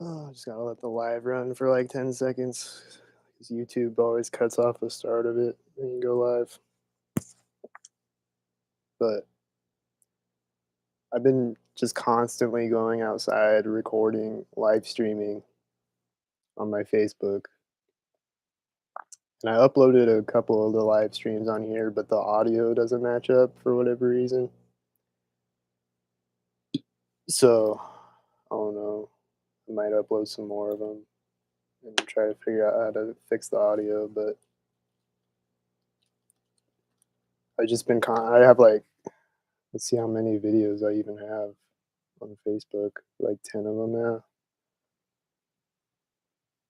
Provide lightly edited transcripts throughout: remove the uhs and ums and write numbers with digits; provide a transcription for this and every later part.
Oh, just gotta let the live run for like 10 seconds. 'Cause YouTube always cuts off the start of it when you go live. But I've been just constantly going outside, recording, live streaming on my Facebook. And I uploaded a couple of the live streams on here, but the audio doesn't match up for whatever reason. So I don't know. I might upload some more of them and try to figure out how to fix the audio. But I just been I have like, let's see how many videos I even have on Facebook. Like 10 of them now.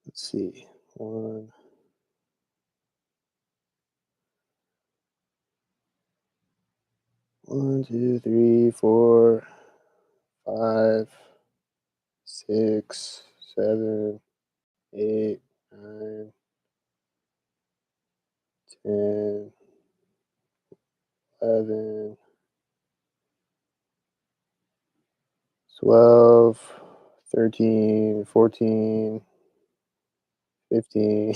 Let's see. One, one, two, three, four, five, six, seven, eight, nine, 10, 11, 12, 13, 14, 15,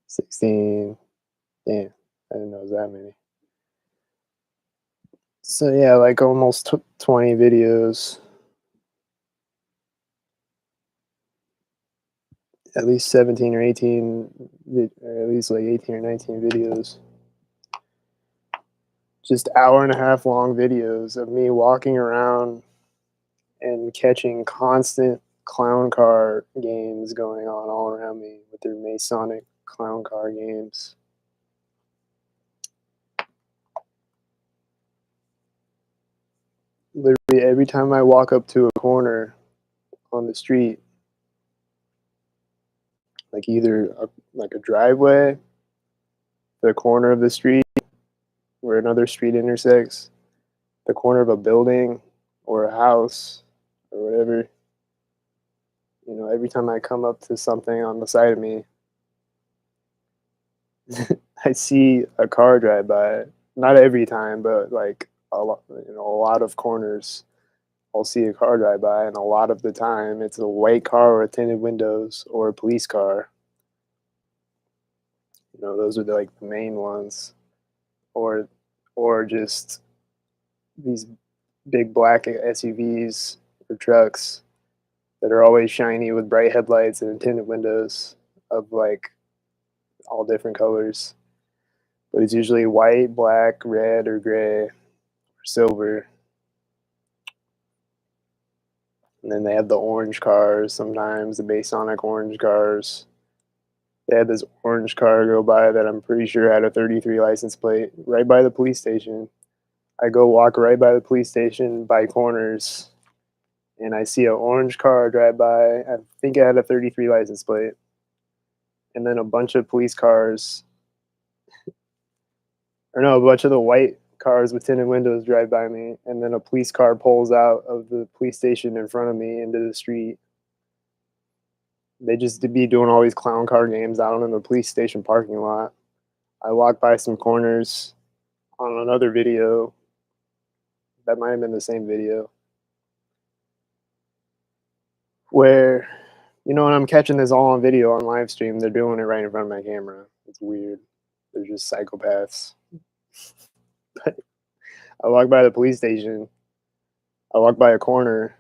16. Damn, I didn't know it was that many. So yeah, like almost 20 videos, at least 17 or 18, or at least like 18 or 19 videos. Just hour and a half long videos of me walking around and catching constant clown car games going on all around me with their Masonic clown car games. Literally every time I walk up to a corner on the street, like either like a driveway, the corner of the street where another street intersects, the corner of a building or a house or whatever, every time I come up to something on the side of me, I see a car drive by. Not every time, but like a lot of corners, I'll see a car drive by, and a lot of the time, it's a white car or tinted windows or a police car. Those are like the main ones, or just these big black SUVs or trucks that are always shiny with bright headlights and tinted windows of like all different colors. But it's usually white, black, red, or gray, or silver. And then they have the orange cars sometimes, the Masonic orange cars. They had this orange car go by that I'm pretty sure had a 33 license plate right by the police station. I go walk right by the police station by corners, and I see an orange car drive by. I think it had a 33 license plate. And then a bunch of police cars, or no, a bunch of the white cars with tinted windows drive by me, and then a police car pulls out of the police station in front of me into the street. They just be doing all these clown car games out in the police station parking lot. I walk by some corners on another video. That might have been the same video where, when I'm catching this all on video on live stream, they're doing it right in front of my camera. It's weird. They're just psychopaths. But I walk by the police station. I walk by a corner,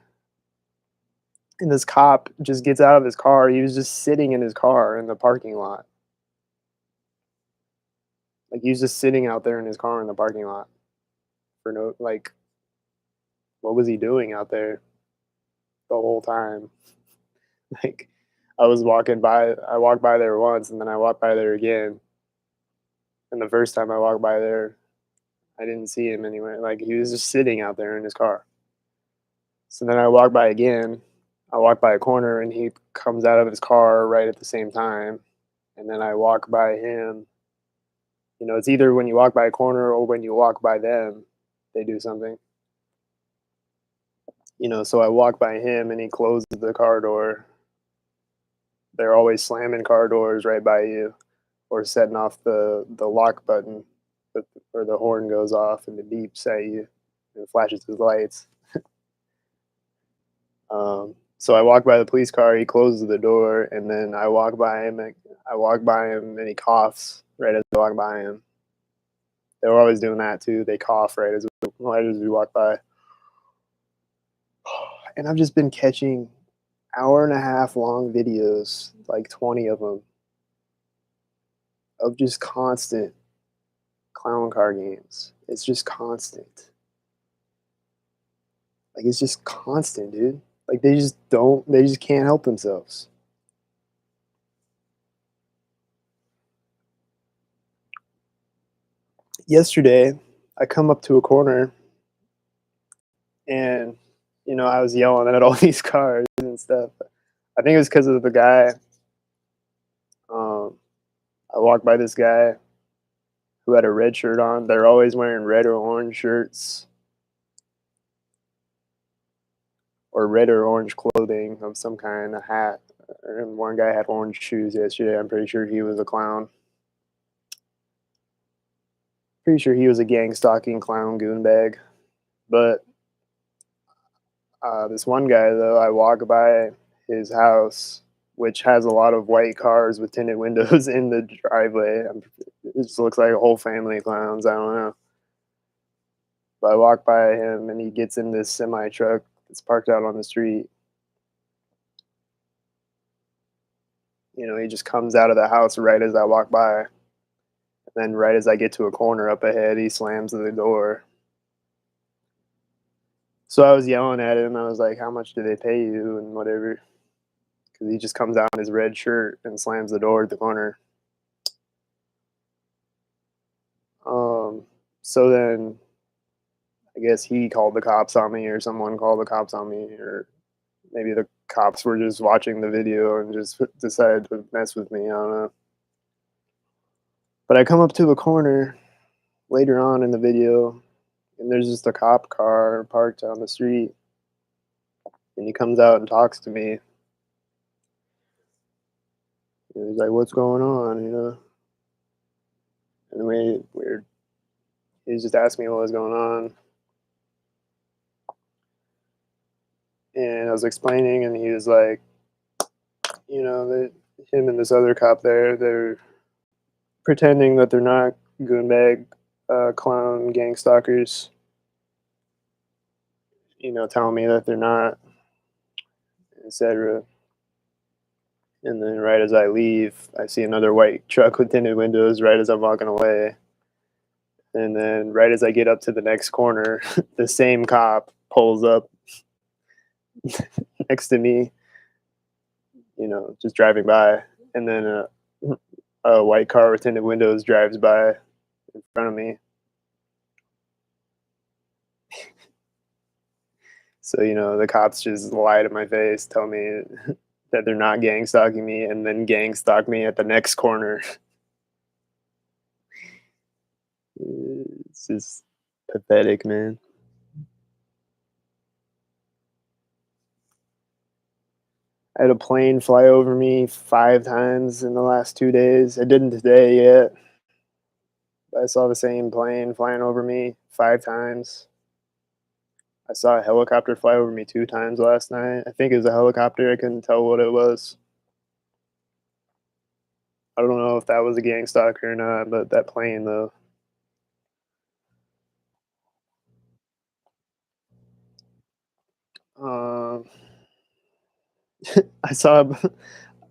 and this cop just gets out of his car. He was just sitting in his car in the parking lot. Like, he was just sitting out there in his car in the parking lot for no, like, what was he doing out there the whole time? Like, I walked by there once, and then I walked by there again. And the first time I walked by there, I didn't see him anywhere. Like, he was just sitting out there in his car. So then I walked by again. I walked by a corner, and he comes out of his car right at the same time. And then I walk by him. It's either when you walk by a corner or when you walk by them, they do something. So I walk by him, and he closes the car door. They're always slamming car doors right by you, or setting off the lock button, or the horn goes off and it beeps at you and flashes his lights. So I walk by the police car, he closes the door, and then I walk by him, and he coughs right as I walk by him. They were always doing that too. They cough right as we walk by. And I've just been catching hour and a half long videos, like 20 of them, of just constant clown car games. It's just constant. Like, it's just constant, dude. Like, they just can't help themselves. Yesterday, I come up to a corner and, I was yelling at all these cars and stuff. I think it was because of the guy. Um, I walked by this guy who had a red shirt on. They're always wearing red or orange shirts or red or orange clothing of some kind, a hat. And one guy had orange shoes yesterday. I'm pretty sure he was a clown. Pretty sure he was a gang stalking clown goonbag. But this one guy, though, I walk by his house, which has a lot of white cars with tinted windows in the driveway. It just looks like a whole family of clowns. I don't know. But I walk by him, and he gets in this semi truck that's parked out on the street. He just comes out of the house right as I walk by. And then, right as I get to a corner up ahead, he slams the door. So I was yelling at him. I was like, "How much do they pay you?" and whatever. Because he just comes out in his red shirt and slams the door at the corner. So then I guess he called the cops on me, or someone called the cops on me, or maybe the cops were just watching the video and just decided to mess with me. I don't know. But I come up to a corner later on in the video, and there's just a cop car parked on the street, and he comes out and talks to me. And he's like, "What's going on?" And he just asked me what was going on, and I was explaining, and he was like, that him and this other cop there, they're pretending that they're not goonbag clown gang stalkers, telling me that they're not, etc. And then right as I leave, I see another white truck with tinted windows right as I'm walking away. And then right as I get up to the next corner, the same cop pulls up next to me, just driving by. And then a white car with tinted windows drives by in front of me. So, the cops just lie to my face, tell me that they're not gang stalking me, and then gang stalk me at the next corner. It's just pathetic, man. I had a plane fly over me 5 times in the last 2 days. It didn't today yet. But I saw the same plane flying over me 5 times. I saw a helicopter fly over me 2 times last night. I think it was a helicopter. I couldn't tell what it was. I don't know if that was a gang stalker or not, but that plane though. Um, I saw.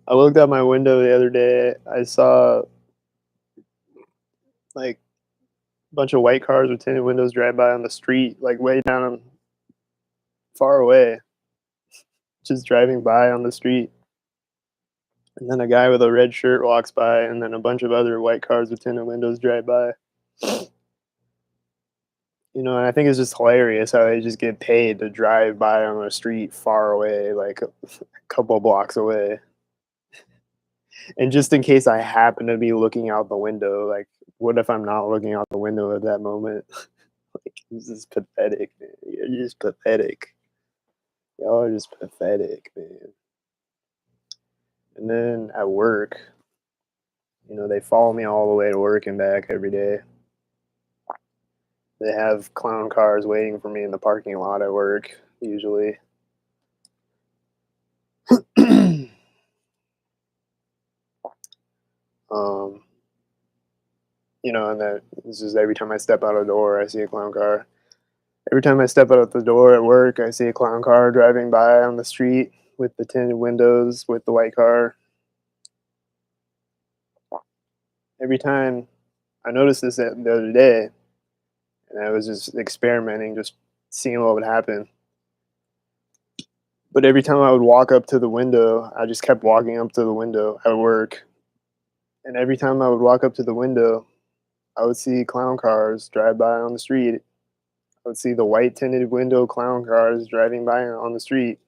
I looked out my window the other day. I saw like a bunch of white cars with tinted windows drive by on the street, like way down far away, just driving by on the street. And then a guy with a red shirt walks by, and then a bunch of other white cars with tinted windows drive by. And I think it's just hilarious how they just get paid to drive by on a street far away, like a couple blocks away. And just in case I happen to be looking out the window, like, what if I'm not looking out the window at that moment? Like, this is pathetic, man. You're just pathetic. Y'all are just pathetic, man. And then at work, they follow me all the way to work and back every day. They have clown cars waiting for me in the parking lot at work, usually. Um, and that it's just every time I step out of the door, I see a clown car. Every time I step out the door at work, I see a clown car driving by on the street with the tinted windows with the white car. Every time I noticed this the other day, and I was just experimenting, just seeing what would happen. But every time I would walk up to the window, I just kept walking up to the window at work. And every time I would walk up to the window, I would see clown cars drive by on the street. I would see the white tinted window clown cars driving by on the street.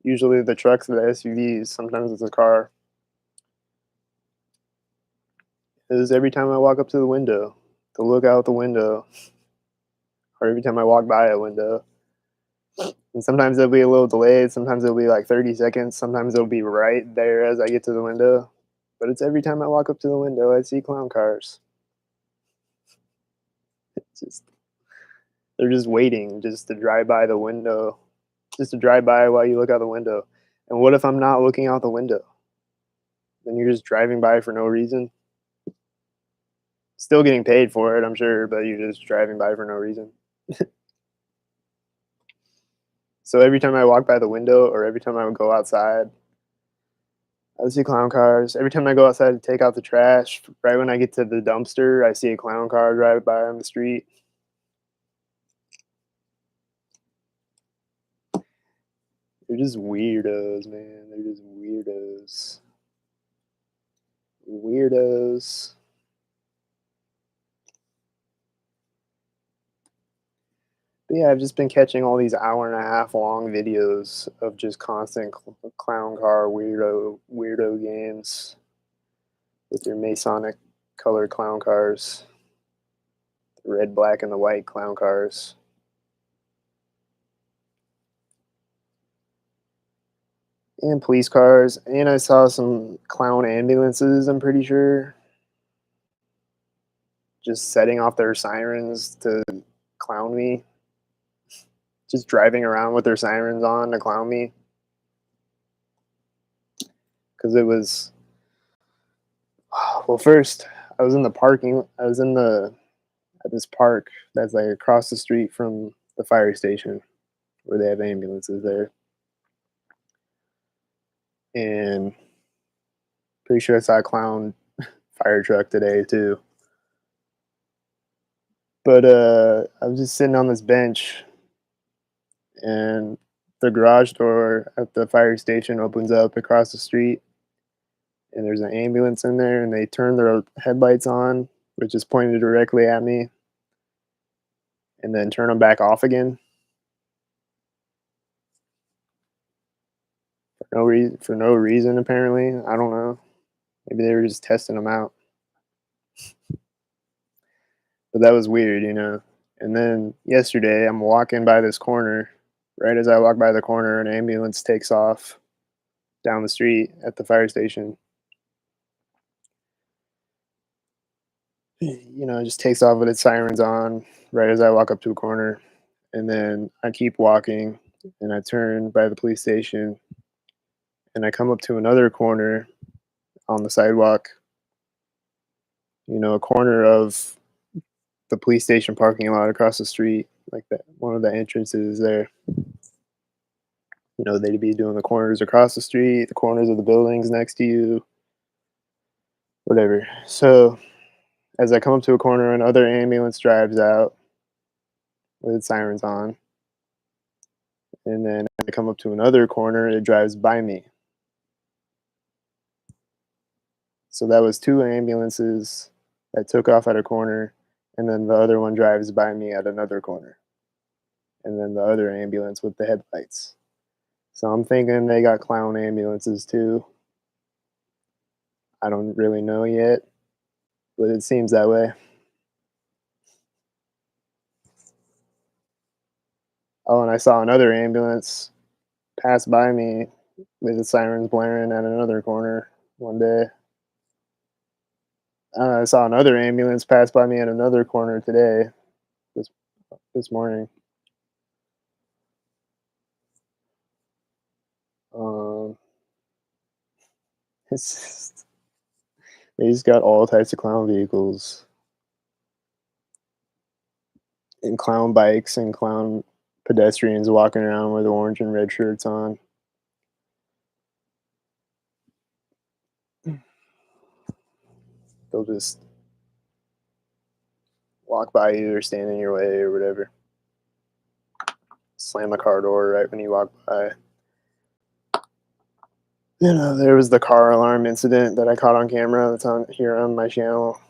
Usually the trucks or the SUVs, sometimes it's a car. It was every time I walk up to the window to look out the window, or every time I walk by a window. And sometimes it'll be a little delayed, sometimes it'll be like 30 seconds, sometimes it'll be right there as I get to the window. But it's every time I walk up to the window, I see clown cars. It's just they're just waiting just to drive by the window, just to drive by while you look out the window. And what if I'm not looking out the window? Then you're just driving by for no reason. Still getting paid for it, I'm sure, but you're just driving by for no reason. So every time I walk by the window or every time I would go outside, I would see clown cars. Every time I go outside to take out the trash, right when I get to the dumpster, I see a clown car drive by on the street. They're just weirdos, man. They're just weirdos. Weirdos. But yeah, I've just been catching all these hour and a half long videos of just constant clown car weirdo games with your Masonic colored clown cars, the red, black, and the white clown cars. And police cars, and I saw some clown ambulances, I'm pretty sure, just setting off their sirens to clown me, just driving around with their sirens on to clown me. Because it was, well, first, I was in at this park that's like across the street from the fire station where they have ambulances there. And pretty sure I saw a clown fire truck today too. But I was just sitting on this bench, and the garage door at the fire station opens up across the street, and there's an ambulance in there, and they turn their headlights on, which is pointed directly at me, and then turn them back off again for no reason apparently. I don't know. Maybe they were just testing them out. But that was weird. And then yesterday, I'm walking by this corner. Right as I walk by the corner, an ambulance takes off down the street at the fire station. It just takes off with its sirens on right as I walk up to a corner. And then I keep walking and I turn by the police station and I come up to another corner on the sidewalk, a corner of the police station parking lot across the street, like that one of the entrances there. They'd be doing the corners across the street, the corners of the buildings next to you, whatever. So as I come up to a corner, another ambulance drives out with its sirens on. And then I come up to another corner, it drives by me. So that was two ambulances that took off at a corner, and then the other one drives by me at another corner. And then the other ambulance with the headlights. So I'm thinking they got clown ambulances too. I don't really know yet, but it seems that way. Oh, and I saw another ambulance pass by me with the sirens blaring at another corner one day. I saw another ambulance pass by me at another corner today, this this morning. Um, it's just, They just got all types of clown vehicles and clown bikes and clown pedestrians walking around with orange and red shirts on. They'll just walk by you or stand in your way or whatever. Slam a car door right when you walk by. You know, there was the car alarm incident that I caught on camera that's on here on my channel,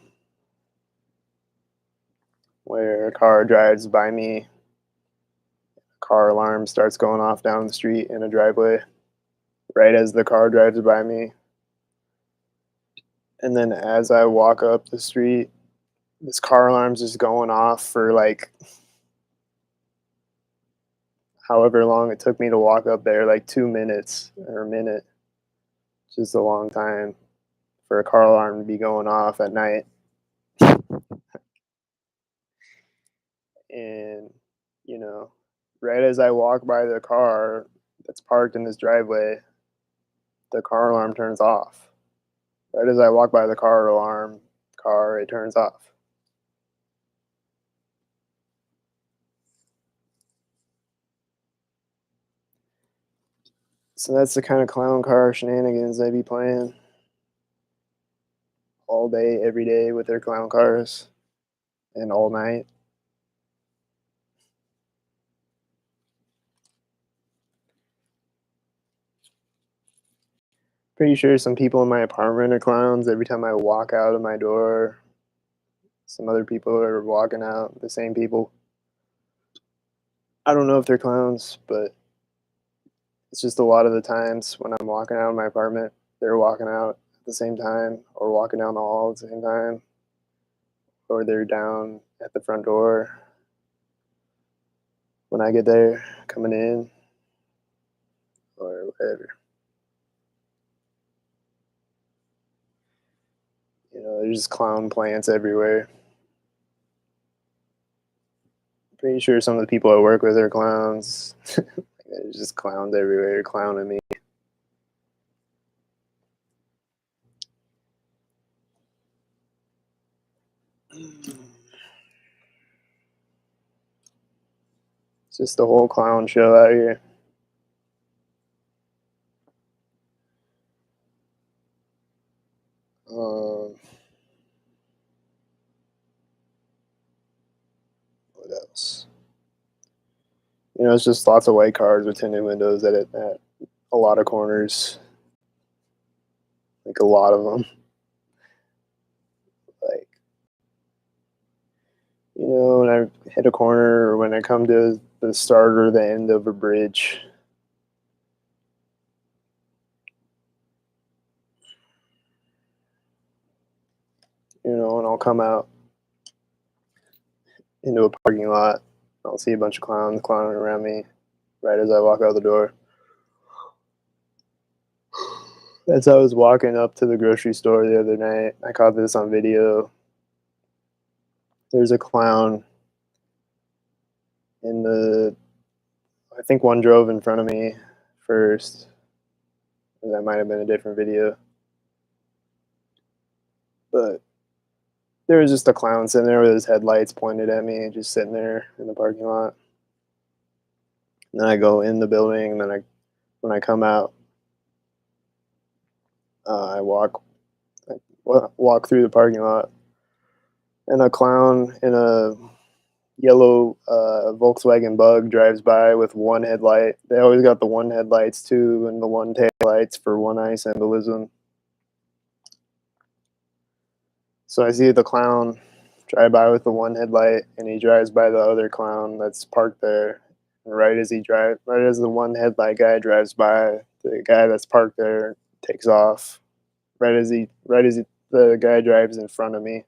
where a car drives by me, car alarm starts going off down the street in a driveway right as the car drives by me. And then as I walk up the street, this car alarm's just going off for like however long it took me to walk up there, like 2 minutes or a minute. Just a long time for a car alarm to be going off at night. And, you know, right as I walk by the car that's parked in this driveway, the car alarm turns off. Right as I walk by the car, it turns off. So that's the kind of clown car shenanigans they be playing all day, every day with their clown cars and all night. Pretty sure some people in my apartment are clowns. Every time I walk out of my door, some other people are walking out, the same people. I don't know if they're clowns, but it's just a lot of the times when I'm walking out of my apartment, they're walking out at the same time, or walking down the hall at the same time, or they're down at the front door when I get there, coming in, or whatever. You know, there's just clown plants everywhere. Pretty sure some of the people I work with are clowns. There's just clowns everywhere clowning me. It's just the whole clown show out here. Um, what else? You know, it's just lots of white cars with tinted windows at a lot of corners, like a lot of them. Like, you know, when I hit a corner or when I come to the start or the end of a bridge, you know, and I'll come out into a parking lot. I'll see a bunch of clowns clowning around me right as I walk out the door. As I was walking up to the grocery store the other night, I caught this on video. There's a clown in the, I think one drove in front of me first. That might have been a different video. But there was just a clown sitting there with his headlights pointed at me, just sitting there in the parking lot. And then I go in the building, and then when I come out, I walk through the parking lot, and a clown in a yellow Volkswagen Bug drives by with one headlight. They always got the one headlights too, and the one tail lights for one eye symbolism. So I see the clown drive by with the one headlight, and he drives by the other clown that's parked there. And right as the one headlight guy drives by, the guy that's parked there takes off. The guy drives in front of me,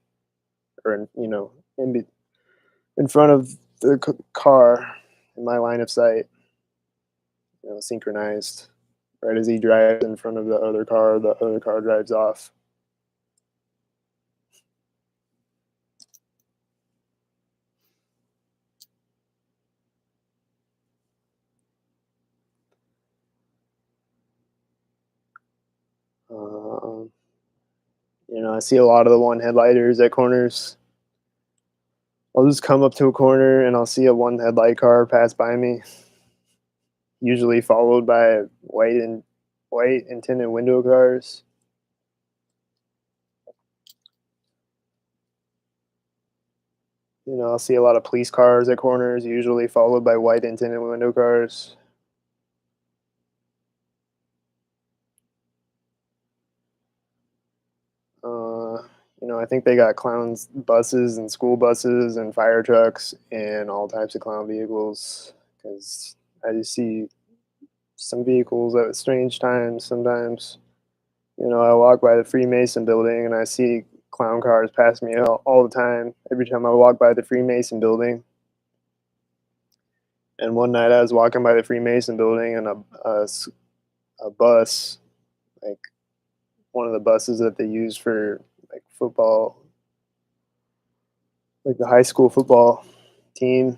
or in front of the car in my line of sight. You know, synchronized. Right as he drives in front of the other car drives off. Um, you know, I see a lot of the one headlighters at corners. I'll just come up to a corner and I'll see a one headlight car pass by me, usually followed by white and tinted window cars. I'll see a lot of police cars at corners, usually followed by white and tinted window cars. Uh, I think they got clowns buses and school buses and fire trucks and all types of clown vehicles. Because I just see some vehicles at strange times sometimes. I walk by the Freemason building and I see clown cars pass me all the time. Every time I walk by the Freemason building. And one night I was walking by the Freemason building and a bus, like one of the buses that they use for like football, like the high school football team,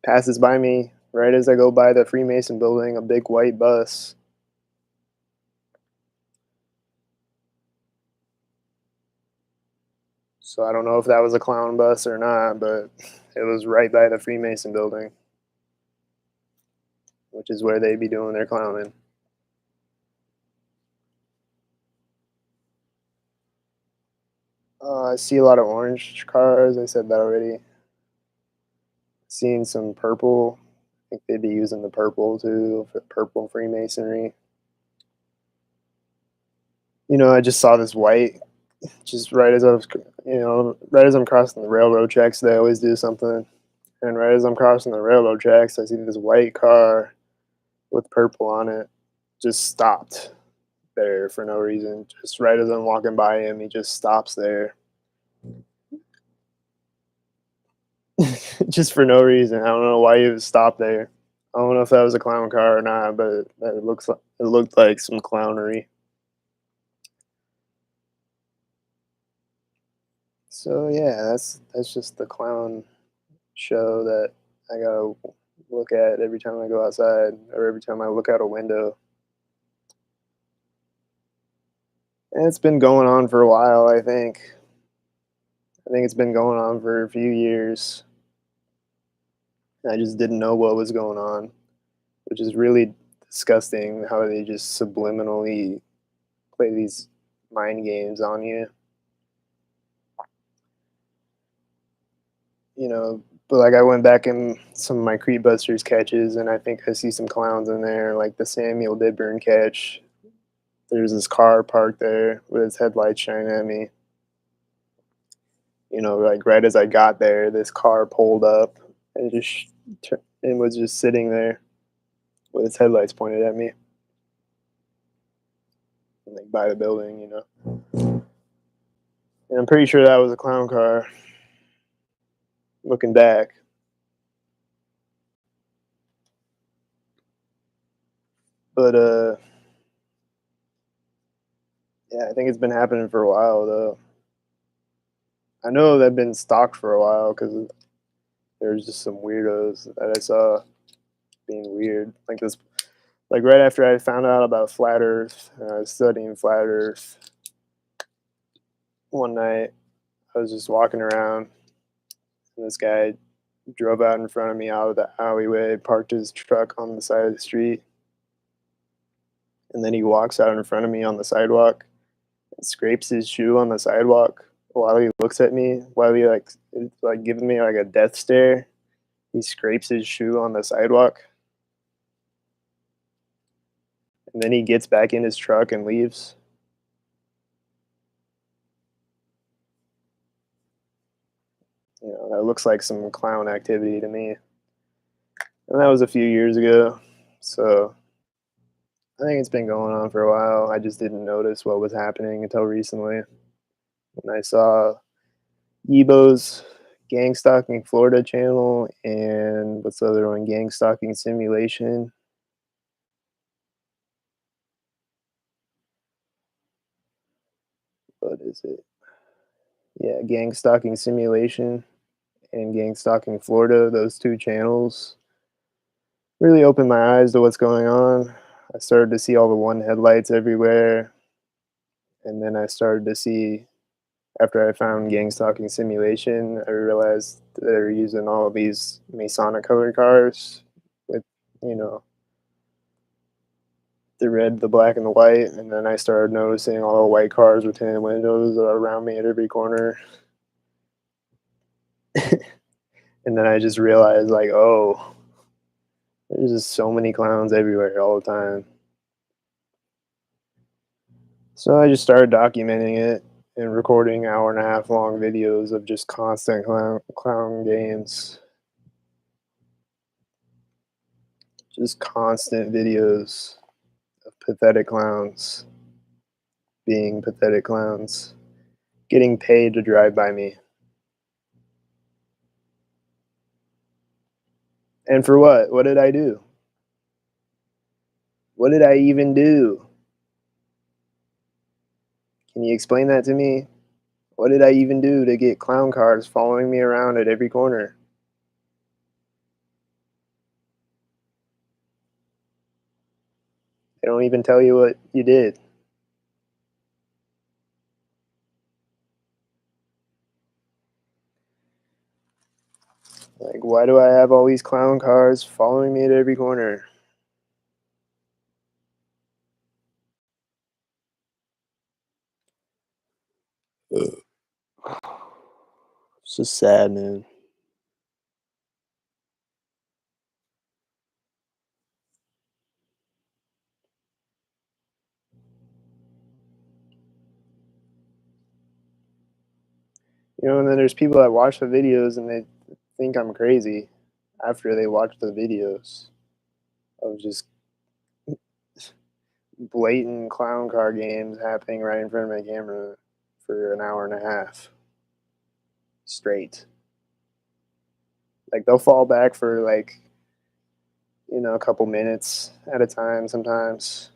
passes by me right as I go by the Freemason building, a big white bus. So I don't know if that was a clown bus or not, but it was right by the Freemason building, which is where they be doing their clowning. I see a lot of orange cars. I said that already. Seeing some purple. I think they'd be using the purple too, for purple Freemasonry. I just saw this white, just right as I was, right as I'm crossing the railroad tracks. They always do something, and right as I'm crossing the railroad tracks, I see this white car with purple on it, just stopped there for no reason. Just right as I'm walking by him, he just stops there, just for no reason. I don't know why he was stopped there. I don't know if that was a clown car or not, but it looked like some clownery. So yeah, that's just the clown show that I gotta look at every time I go outside or every time I look out a window. And it's been going on for a while, I think. I think it's been going on for a few years. I just didn't know what was going on, which is really disgusting how they just subliminally play these mind games on you. You know, but like I went back in some of my Creepbusters catches and I think I see some clowns in there, like the Samuel Didburn catch. There's this car parked there with its headlights shining at me. Like right as I got there, this car pulled up and and was just sitting there with its headlights pointed at me, like by the building. And I'm pretty sure that was a clown car. Looking back, but yeah, I think it's been happening for a while though. I know they've been stocked for a while because there's just some weirdos that I saw being weird, like this. Like right after I found out about flat Earth, and I was studying flat Earth. One night, I was just walking around, and this guy drove out in front of me out of the alleyway, parked his truck on the side of the street, and then he walks out in front of me on the sidewalk and scrapes his shoe on the sidewalk while he looks at me, while he like giving me like a death stare. He scrapes his shoe on the sidewalk, and then he gets back in his truck and leaves. That looks like some clown activity to me. And that was a few years ago. So I think it's been going on for a while. I just didn't notice what was happening until recently. When I saw Ebo's Gang Stalking Florida channel and what's the other one? Gang Stalking Simulation. What is it? Yeah, Gang Stalking Simulation and Gang Stalking Florida. Those two channels really opened my eyes to what's going on. I started to see all the one headlights everywhere, and then I started to see After I found Gang Stalking Simulation, I realized they're using all of these Masonic colored cars with, you know, the red, the black, and the white. And then I started noticing all the white cars with tinted windows around me at every corner. And then I just realized, like, oh, there's just so many clowns everywhere all the time. So I just started documenting it and recording hour and a half long videos of just constant clown games. Just constant videos of pathetic clowns being pathetic clowns, getting paid to drive by me. And for what? What did I do? What did I even do? Can you explain that to me? What did I even do to get clown cars following me around at every corner? They don't even tell you what you did. Like, why do I have all these clown cars following me at every corner? Ugh. It's just sad, man. And then there's people that watch the videos and they think I'm crazy after they watch the videos of just blatant clown car games happening right in front of my camera for an hour and a half straight. Like they'll fall back for like, a couple minutes at a time sometimes.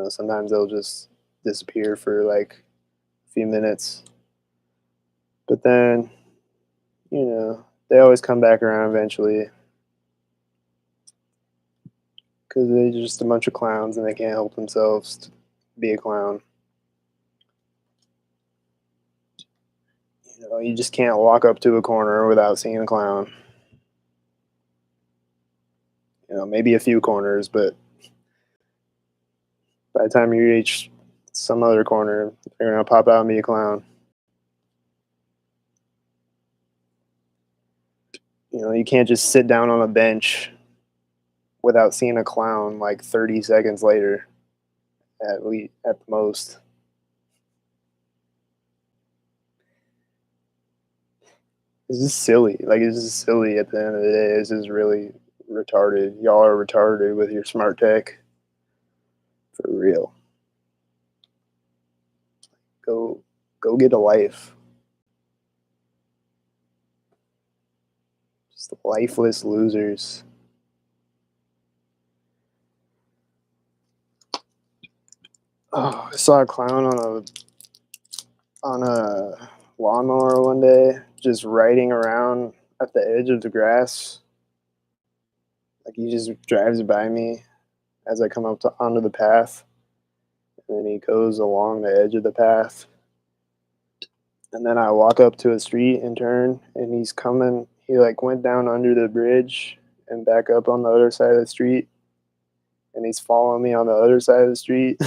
Sometimes they'll just disappear for like a few minutes. But then, they always come back around eventually because they're just a bunch of clowns and they can't help themselves to be a clown. You just can't walk up to a corner without seeing a clown. Maybe a few corners, but by the time you reach some other corner, they're gonna pop out and be a clown. You can't just sit down on a bench without seeing a clown like 30 seconds later, at the most. It's just silly. Like it's just silly at the end of the day. It's just really retarded. Y'all are retarded with your smart tech. For real. Go go get a life. Just lifeless losers. Oh, I saw a clown on a lawnmower one day, just riding around at the edge of the grass. Like he just drives by me as I come onto the path, and then he goes along the edge of the path. And then I walk up to a street and turn, and he's coming. He like went down under the bridge and back up on the other side of the street, and he's following me on the other side of the street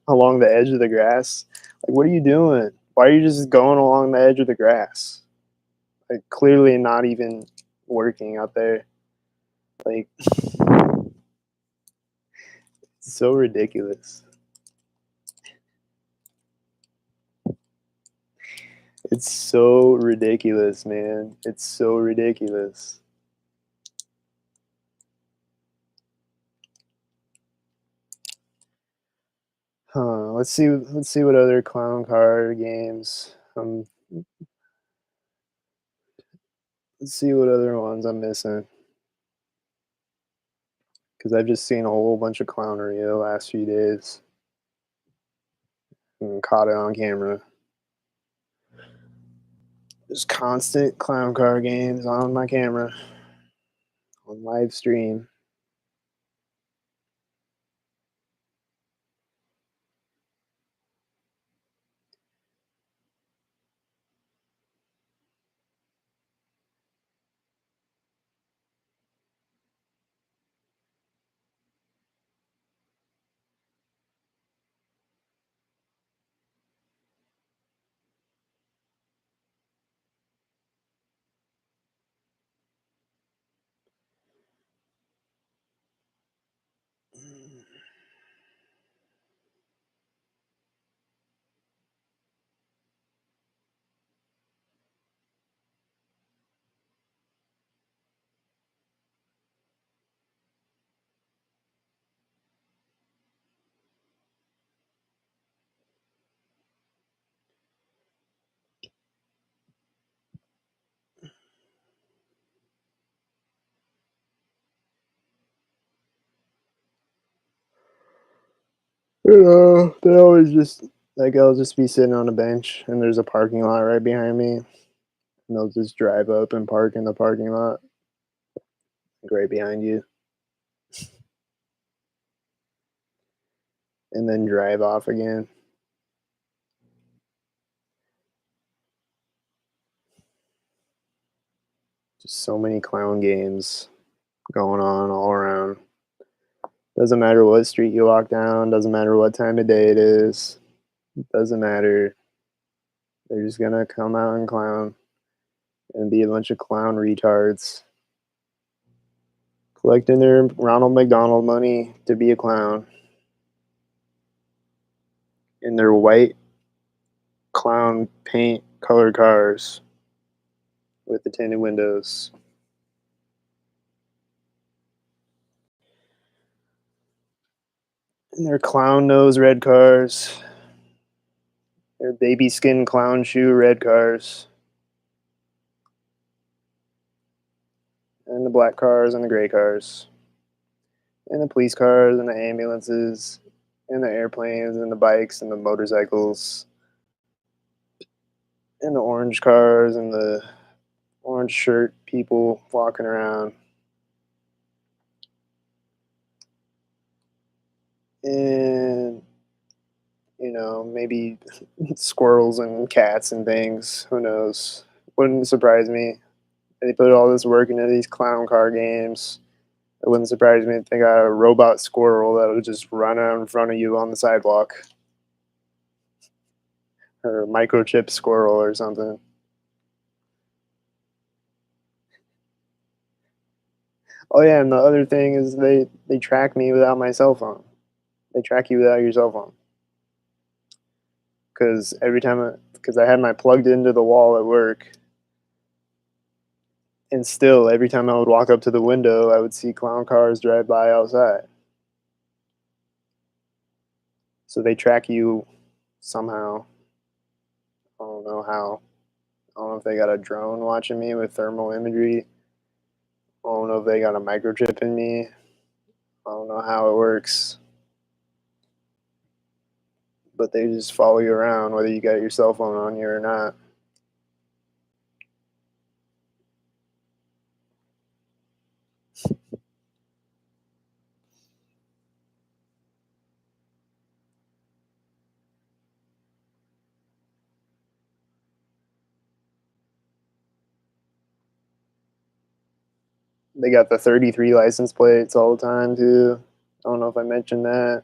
along the edge of the grass. Like, what are you doing? Why are you just going along the edge of the grass? Like, clearly not even working out there. Like, it's so ridiculous. It's so ridiculous, man. It's so ridiculous. Huh. Let's see what other clown car games. Let's see what other ones I'm missing. Because I've just seen a whole bunch of clownery the last few days and caught it on camera. Just constant clown car games on my camera on live stream. You know, they always just like I'll just be sitting on a bench and there's a parking lot right behind me, and they'll just drive up and park in the parking lot like, right behind you, and then drive off again. Just so many clown games going on all around. Doesn't matter what street you walk down, doesn't matter what time of day it is, doesn't matter. They're just gonna come out and clown and be a bunch of clown retards collecting their Ronald McDonald money to be a clown in their white clown paint colored cars with the tinted windows. And their clown nose red cars, their baby skin clown shoe red cars, and the black cars and the gray cars, and the police cars and the ambulances, and the airplanes and the bikes and the motorcycles, and the orange cars and the orange shirt people walking around. And maybe squirrels and cats and things. Who knows? Wouldn't surprise me. They put all this work into these clown car games. It wouldn't surprise me if they got a robot squirrel that'll just run out in front of you on the sidewalk, or a microchip squirrel or something. Oh yeah, and the other thing is they track me without my cell phone. They track you without your cell phone because because I had my plugged into the wall at work, and still every time I would walk up to the window, I would see clown cars drive by outside. So they track you somehow. I don't know how. I don't know if they got a drone watching me with thermal imagery. I don't know if they got a microchip in me. I don't know how it works. But they just follow you around whether you got your cell phone on you or not. They got the 33 license plates all the time too. I don't know if I mentioned that.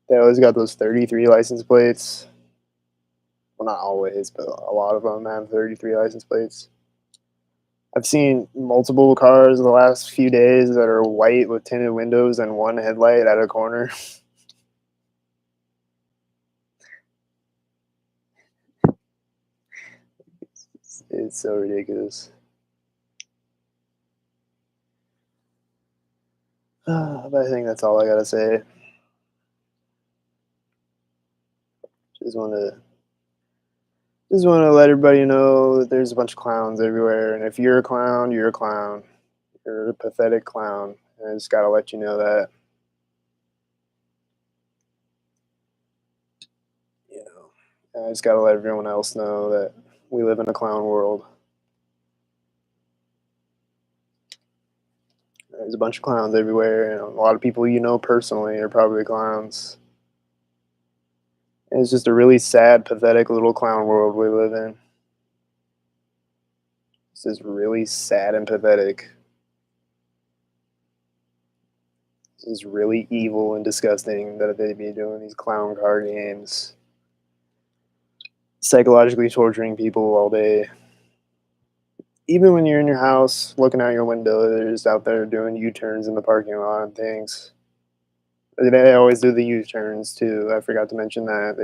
They always got those 33 license plates. Well, not always, but a lot of them have 33 license plates. I've seen multiple cars in the last few days that are white with tinted windows and one headlight at a corner. It's so ridiculous. But I think that's all I gotta say. Just want to let everybody know that there's a bunch of clowns everywhere, and if you're a clown, you're a clown. You're a pathetic clown, and I just gotta let you know that. You know, I just gotta let everyone else know that we live in a clown world. There's a bunch of clowns everywhere, and a lot of people you know personally are probably clowns. And it's just a really sad, pathetic little clown world we live in. It's just really sad and pathetic. It's just really evil and disgusting that they be doing these clown card games, psychologically torturing people all day. Even when you're in your house looking out your window, they're just out there doing U-turns in the parking lot and things. They always do the U-turns too. I forgot to mention that.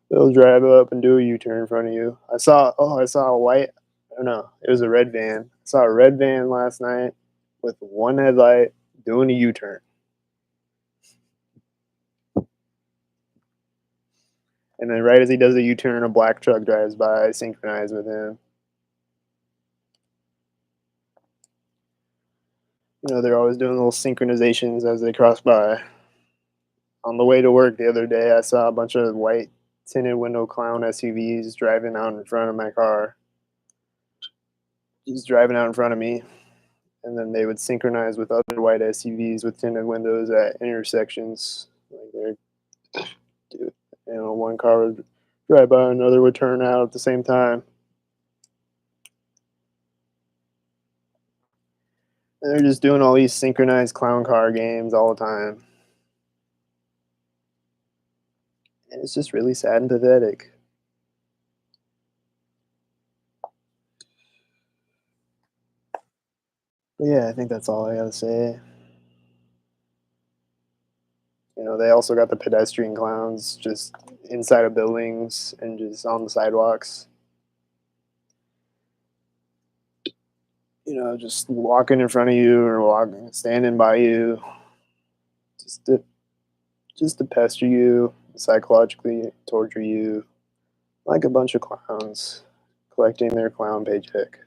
They'll drive up and do a U-turn in front of you. I saw a white, oh no, it was a red van. I saw a red van last night with one headlight doing a U-turn. And then right as he does a U-turn, a black truck drives by, synchronized with him. They're always doing little synchronizations as they cross by. On the way to work the other day, I saw a bunch of white tinted window clown SUVs driving out in front of my car, just driving out in front of me. And then they would synchronize with other white SUVs with tinted windows at intersections. Like one car would drive by, another would turn out at the same time. And they're just doing all these synchronized clown car games all the time. And it's just really sad and pathetic. But yeah, I think that's all I gotta say. They also got the pedestrian clowns just inside of buildings and just on the sidewalks. Just walking in front of you or walking, standing by you, just to pester you, psychologically torture you, like a bunch of clowns collecting their clown paycheck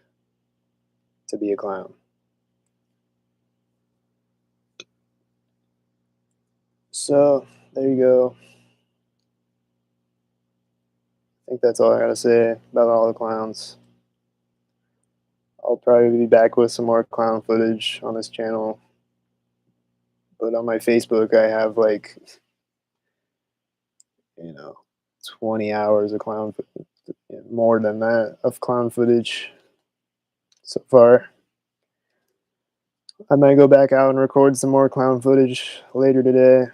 to be a clown. So there you go. I think that's all I gotta say about all the clowns. I'll probably be back with some more clown footage on this channel. But on my Facebook, I have like, you know, 20 hours of clown footage, more than that of clown footage so far. I might go back out and record some more clown footage later today.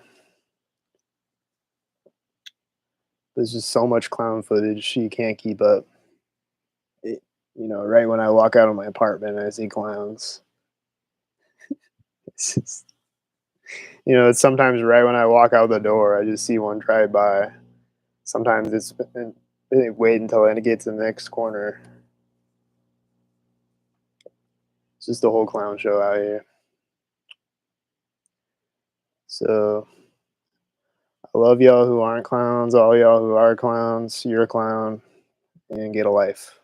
There's just so much clown footage, you can't keep up. Right when I walk out of my apartment, I see clowns. It's just, it's sometimes right when I walk out the door, I just see one drive by. Sometimes they wait until I get to the next corner. It's just a whole clown show out here. So I love y'all who aren't clowns, all y'all who are clowns, you're a clown, and get a life.